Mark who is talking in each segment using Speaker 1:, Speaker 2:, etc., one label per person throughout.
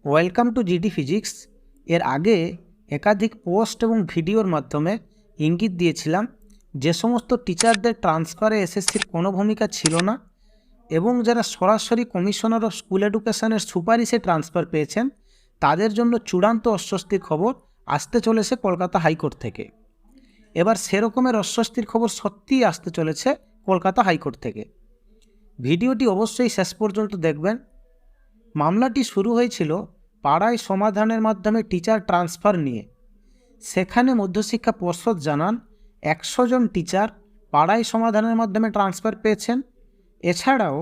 Speaker 1: Welcome to GD physics. এর আগে একাধিক পোস্ট এবং ভিডিওর মাধ্যমে ইঙ্গিত দিয়েছিলাম যে সমস্ত টিচারদের ট্রান্সফারে এসএসসির কোনো ভূমিকা ছিল না এবং যারা সরাসরি কমিশনার অফ স্কুল এডুকেশনের সুপারিশে ট্রান্সফার পেয়েছেন তাদের জন্য চূড়ান্ত অস্বস্তির খবর আসতে চলেছে কলকাতা হাইকোর্ট থেকে। এবার সেরকমের অস্বস্তির খবর সত্যিই আসতে চলেছে কলকাতা হাইকোর্ট থেকে। ভিডিওটি অবশ্যই শেষ পর্যন্ত দেখবেন। মামলাটি শুরু হয়েছিল পাড়ায় সমাধানের মাধ্যমে টিচার ট্রান্সফার নিয়ে। সেখানে মধ্যশিক্ষা পর্ষদ জানান 100 জন টিচার পাড়ায় সমাধানের মাধ্যমে ট্রান্সফার পেয়েছেন। এছাড়াও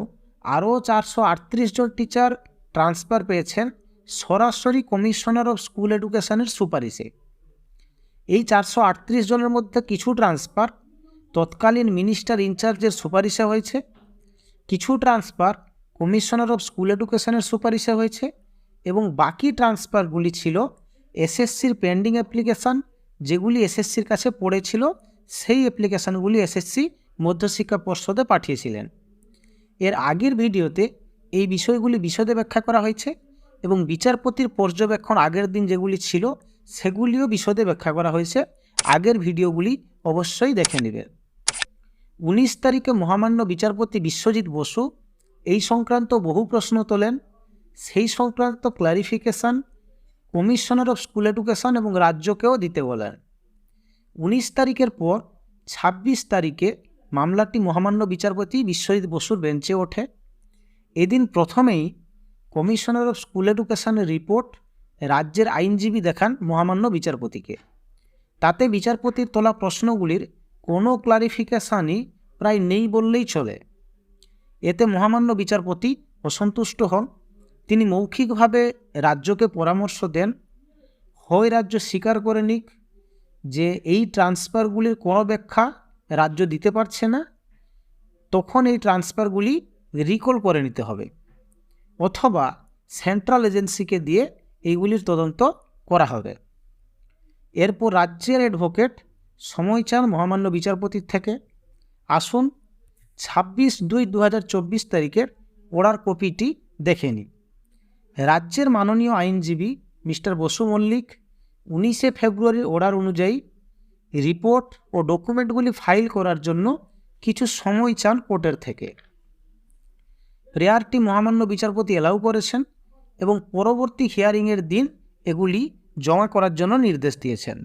Speaker 1: আরও 438 জন টিচার ট্রান্সফার পেয়েছেন সরাসরি কমিশনার অফ স্কুল এডুকেশনের সুপারিশে। এই 438 জনের মধ্যে কিছু ট্রান্সফার তৎকালীন মিনিস্টার ইনচার্জের সুপারিশে হয়েছে, কিছু ট্রান্সফার কমিশনার অফ স্কুল এডুকেশনের সুপারিশে হয়েছে এবং বাকি ট্রান্সফারগুলি ছিল এসএসসির পেন্ডিং অ্যাপ্লিকেশান, যেগুলি এসএসসির কাছে পড়েছিল। সেই অ্যাপ্লিকেশানগুলি এসএসসি মধ্যশিক্ষা পর্ষদে পাঠিয়েছিলেন। এর আগের ভিডিওতে এই বিষয়গুলি বিশদে ব্যাখ্যা করা হয়েছে এবং বিচারপতির পর্যবেক্ষণ আগের দিন যেগুলি ছিল সেগুলিও বিশদে ব্যাখ্যা করা হয়েছে। আগের ভিডিওগুলি অবশ্যই দেখে নেবেন। 19 তারিখে মহামান্য বিচারপতি বিশ্বজিৎ বসু এই সংক্রান্ত বহু প্রশ্ন তোলেন। সেই সংক্রান্ত clarification commissioner of school education এবং রাজ্যকেও দিতে বলেন। 19 তারিখের পর 26 তারিখে মামলাটি মহামান্য বিচারপতি বিশ্বজিৎ বসুর বেঞ্চে ওঠে। এদিন প্রথমেই কমিশনার অফ স্কুল এডুকেশনের রিপোর্ট রাজ্যের আইনজীবী দেখান মহামান্য বিচারপতিকে। তাতে বিচারপতির তোলা প্রশ্নগুলির কোনো ক্লারিফিকেশানই প্রায় নেই বললেই চলে। এতে মহামান্য বিচারপতি অসন্তুষ্ট হন। তিনি মৌখিকভাবে রাজ্যকে পরামর্শ দেন, হয় রাজ্য স্বীকার করে নিক যে এই ট্রান্সফারগুলির কোনো ব্যাখ্যা রাজ্য দিতে পারছে না, তখন এই ট্রান্সফারগুলি রিকল করে নিতে হবে, অথবা সেন্ট্রাল এজেন্সিকে দিয়ে এইগুলির তদন্ত করা হবে। এরপর রাজ্যের অ্যাডভোকেট সময় চান মহামান্য বিচারপতির থেকে। আসুন 26/2/2024 তারিখের অর্ডার কপিটি দেখে নিই। রাজ্যের মাননীয় আইনজীবী মিস্টার বসু মল্লিক 19শে ফেব্রুয়ারির অর্ডার অনুযায়ী রিপোর্ট ও ডকুমেন্টগুলি ফাইল করার জন্য কিছু সময় চান কোর্টের থেকে। প্রেয়ারটি মহামান্য বিচারপতি এলাও করেছেন এবং পরবর্তী হিয়ারিংয়ের দিন এগুলি জমা করার জন্য নির্দেশ দিয়েছেন।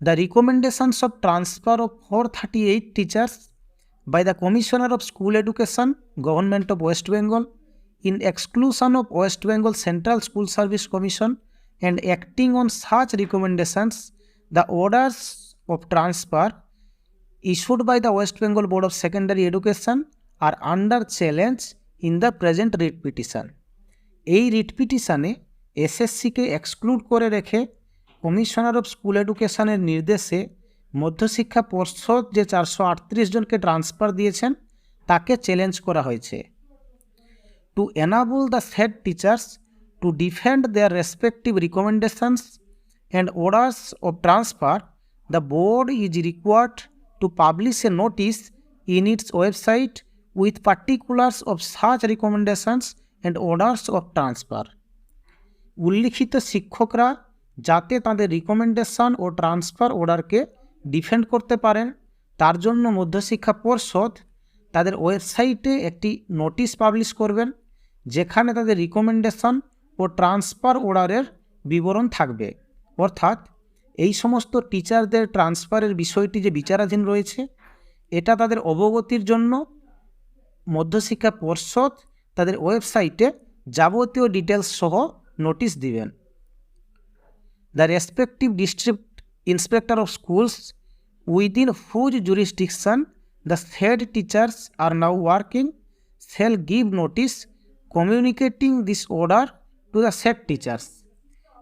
Speaker 1: The recommendations of transfer of 438 teachers by the Commissioner of School Education, Government of West Bengal, in exclusion of West Bengal Central School Service Commission, and acting on such recommendations, the orders of transfer issued by the West Bengal Board of Secondary Education are under challenge in the present writ petition. এই writ পিটিশানে এসএসসিকে exclude করে রেখে commissioner of school এডুকেশনের নির্দেশে মধ্যশিক্ষা পর্ষদ যে 438 জনকে transfer দিয়েছেন তাকে চ্যালেঞ্জ করা হয়েছে। To enable the said teachers to defend their respective recommendations and orders of transfer, the board is required to publish a notice in its website with particulars of such recommendations and orders of transfer. উল্লিখিত শিক্ষকরা যাতে তাদের recommendation ও transfer অর্ডারকে defend করতে পারেন তার জন্য মধ্যশিক্ষা পর্ষদ তাদের ওয়েবসাইটে একটি নোটিশ পাবলিশ করবেন, যেখানে তাদের রিকমেন্ডেশন ও ট্রান্সফার অর্ডারের বিবরণ থাকবে। অর্থাৎ এই সমস্ত টিচারদের ট্রান্সফারের বিষয়টি যে বিচারাধীন রয়েছে এটা তাদের অবগতির জন্য মধ্যশিক্ষা পর্ষদ তাদের ওয়েবসাইটে যাবতীয় ডিটেলস সহ নোটিশ দিবেন। The respective district inspector of schools within whose jurisdiction the said teachers are now working shall give notice communicating this order to the said teachers.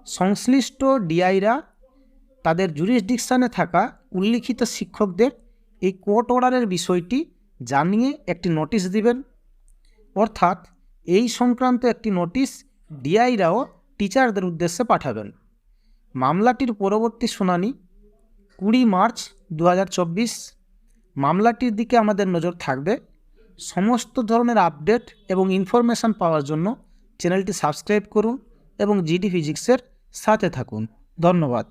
Speaker 1: সংশ্লিষ্ট ডিআইরা তাদের জুরিসডিকশানে থাকা উল্লিখিত শিক্ষকদের এই কোর্ট অর্ডারের বিষয়টি জানিয়ে একটি নোটিশ দিবেন। অর্থাৎ এই সংক্রান্ত একটি নোটিশ ডিআইরাও টিচারদের উদ্দেশ্যে পাঠাবেন। মামলাটির পরবর্তী শুনানি 20 মার্চ 2024। মামলাটির দিকে আমাদের নজর থাকবে। সমস্ত ধরনের আপডেট এবং ইনফরমেশান পাওয়ার জন্য চ্যানেলটি সাবস্ক্রাইব করুন এবং জিডি ফিজিক্সের সাথে থাকুন। ধন্যবাদ।